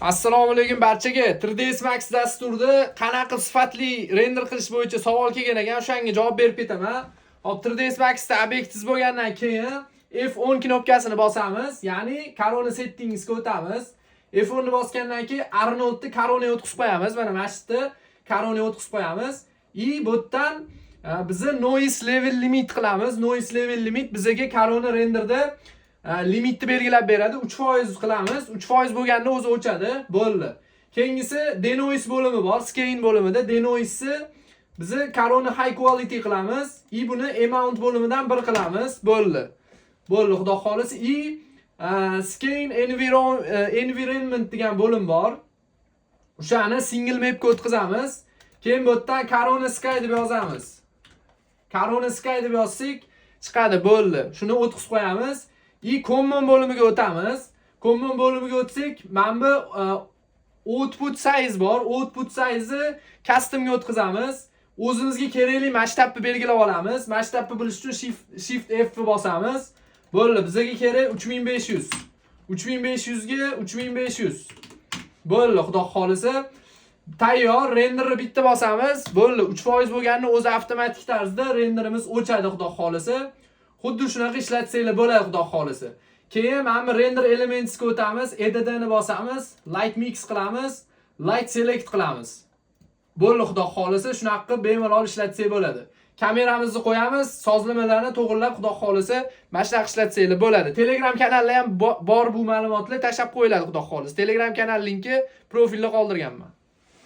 Assalomu alaykum barchaga. 3ds Max dasturida qanaqa sifatli render qilish bo'yicha savol kelgan ekan, o'shanga javob berib ketaman. Hop, 3ds Maxda obyektiv bo'lgandan keyin F10 knopkasini bosamiz, ya'ni Corona settingsga o'tamiz. F10 ni bosgandan keyin Arnoldni Corona o'tkazib qo'yamiz. Mana mana shu yerda Corona o'tkazib qo'yamiz. Bu yerdan bizni noise level limit qilamiz. Noise level limit bizga Corona renderda limitni belgilab beradi. 3% qilamiz. 3% bo'lganda o'zi o'chadi. Bo'ldi. Keyingisi denoise bo'limi bor. Scan bo'limida denoise bizni Corona high quality qilamiz. Buni amount bo'limidan 1 qilamiz. Bo'ldi. Bo'ldi, xudo xolisi. Scan environment degan bo'lim bor. O'shani single map ga o'tkazamiz. Keyin bu yerdan Corona Sky deb yozamiz. Corona Sky deb yozsak chiqadi. Bo'ldi. Shuni o'tkazib qo'yamiz. Common bo'limiga o'tamiz. Common bo'limiga o'tsak, mana bu output size bor. Output size'ni customga o'tkazamiz. O'zimizga kerakli masshtabni belgilab olamiz. Masshtabni bilish uchun shift F bosamiz. Bo'ldi, bizga kerak 3500. 3500 ga 3500. Bo'ldi, xudo xolisi. Tayyor, renderni bitta bosamiz. Bo'ldi, 3% bo'lganini o'zi avtomatik tarzda renderimiz o'chadi, xudo xolisi. Xuddi shunaqa ishlatsanglar bo'ladi, xudo xolisi. Keyin mana render elementsga o'tamiz, editni bosamiz, light mix qilamiz, light select qilamiz. Bo'ldi, xudo xolisi, shunaqa qilib bemalol ishlatsak bo'ladi. Kameramizni qo'yamiz, sozlamalarni to'g'rilab, xudo xolisi, mana shunaqa ishlatsanglar bo'ladi. Telegram kanalda ham bor bu ma'lumotlar tashab qo'yiladi, xudo xolisi. Telegram kanal linki profilda qoldirganman.